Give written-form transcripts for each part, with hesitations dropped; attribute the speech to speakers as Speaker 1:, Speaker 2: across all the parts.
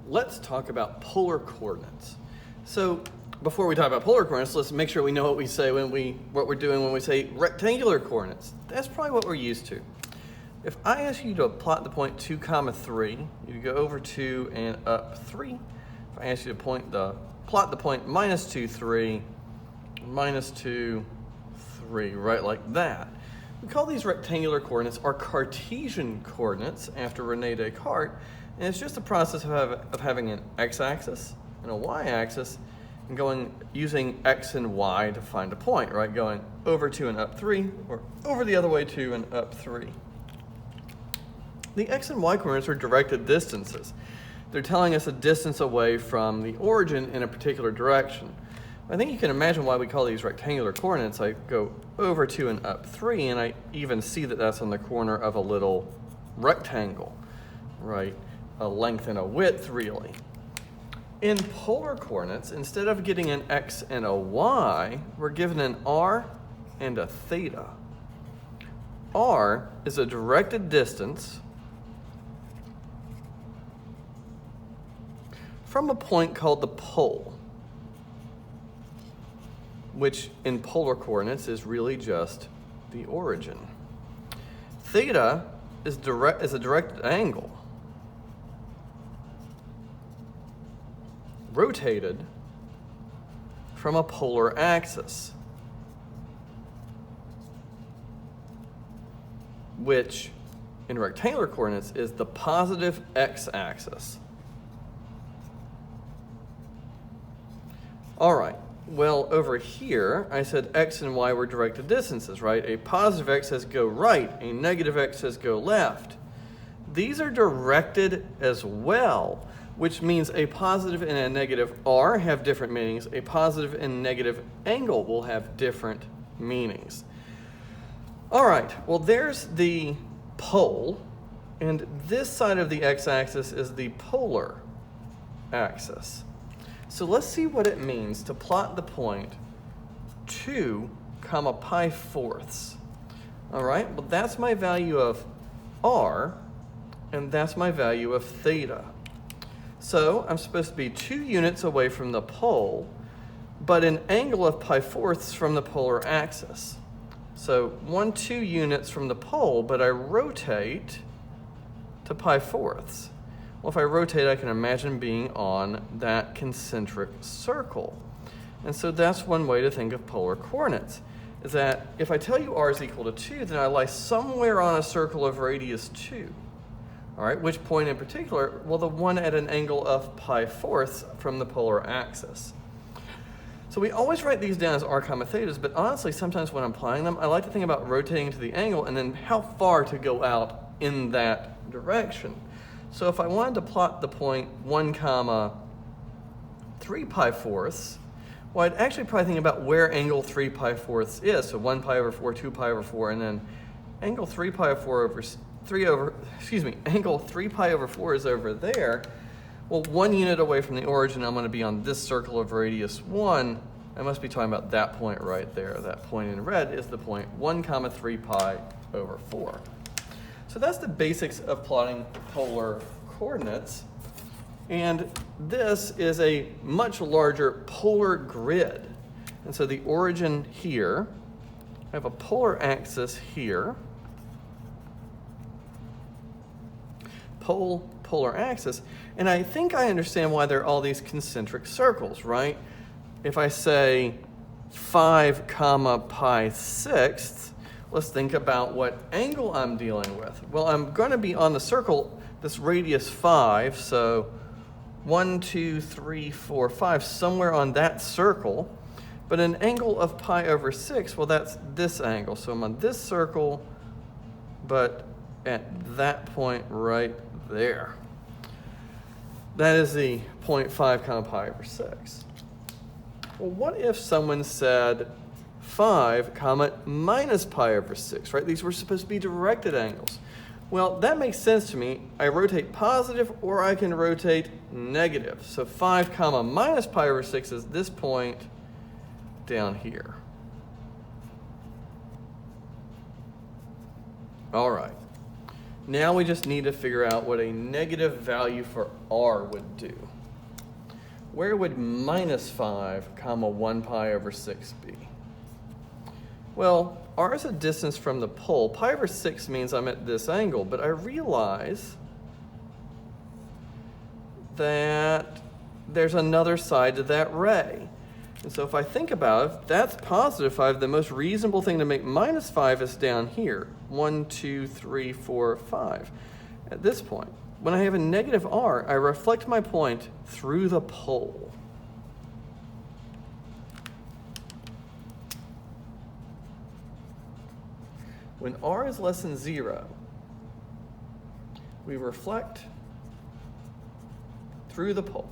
Speaker 1: let's talk about polar coordinates. So before we talk about polar coordinates, let's make sure we know what we say what we're doing when we say rectangular coordinates. That's probably what we're used to. If I ask you to plot the point 2, 3, you go over 2 and up 3. If I ask you to plot the point -2, 3, -2, 3, right like that. We call these rectangular coordinates our Cartesian coordinates after René Descartes, and it's just a process of having an x-axis and a y-axis and using x and y to find a point, right? Going over 2 and up 3, or over the other way 2 and up 3. The x and y coordinates are directed distances. They're telling us a distance away from the origin in a particular direction. I think you can imagine why we call these rectangular coordinates. I go over 2 and up 3, and I even see that that's on the corner of a little rectangle, right? A length and a width, really. In polar coordinates, instead of getting an x and a y, we're given an r and a theta. R is a directed distance from a point called the pole, which in polar coordinates is really just the origin. Theta is a directed angle rotated from a polar axis, which in rectangular coordinates is the positive x-axis. All right, well, over here, I said x and y were directed distances, right? A positive x says go right, a negative x says go left. These are directed as well, which means a positive and a negative r have different meanings. A positive and negative angle will have different meanings. All right, well, there's the pole, and this side of the x-axis is the polar axis. So let's see what it means to plot the point 2, pi fourths. All right, well, that's my value of r, and that's my value of theta. So I'm supposed to be 2 units away from the pole, but an angle of pi fourths from the polar axis. So 2 units from the pole, but I rotate to pi fourths. Well, if I rotate, I can imagine being on that concentric circle. And so that's one way to think of polar coordinates, is that if I tell you r is equal to 2, then I lie somewhere on a circle of radius 2. All right, which point in particular? Well, the one at an angle of pi fourths from the polar axis. So we always write these down as r, thetas, but honestly, sometimes when I'm applying them, I like to think about rotating to the angle and then how far to go out in that direction. So if I wanted to plot the point 1, 3 pi fourths, well, I'd actually probably think about where angle 3 pi fourths is. So 1 pi over 4, 2 pi over 4, and then angle 3 pi over 4 is over there. Well, 1 unit away from the origin, I'm going to be on this circle of radius 1. I must be talking about that point right there. That point in red is the point 1, 3 pi over 4. So that's the basics of plotting polar coordinates. And this is a much larger polar grid. And so the origin here, I have a polar axis here, polar axis, and I think I understand why there are all these concentric circles, right? If I say 5, pi sixths, let's think about what angle I'm dealing with. Well, I'm going to be on the circle, this radius 5, so 1, 2, 3, 4, 5, somewhere on that circle. But an angle of pi over 6, well, that's this angle. So I'm on this circle, but at that point right there. That is the 0.5, pi over 6. Well, what if someone said 5, minus pi over 6, right? These were supposed to be directed angles. Well, that makes sense to me. I rotate positive or I can rotate negative. So 5, minus pi over 6 is this point down here. All right. Now we just need to figure out what a negative value for r would do. Where would minus 5 comma 1 pi over 6 be? Well, r is a distance from the pole. Pi over 6 means I'm at this angle, but I realize that there's another side to that ray. And so if I think about it, that's positive 5. The most reasonable thing to make minus 5 is down here. 1, 2, 3, 4, 5. At this point, when I have a negative r, I reflect my point through the pole. When r is less than 0, we reflect through the pole.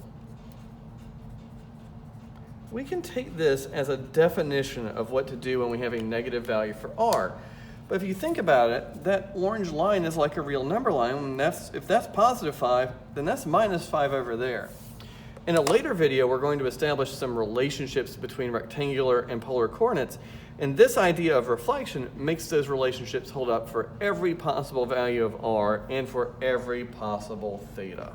Speaker 1: We can take this as a definition of what to do when we have a negative value for r. But if you think about it, that orange line is like a real number line. And if that's positive 5, then that's minus 5 over there. In a later video, we're going to establish some relationships between rectangular and polar coordinates. And this idea of reflection makes those relationships hold up for every possible value of r and for every possible theta.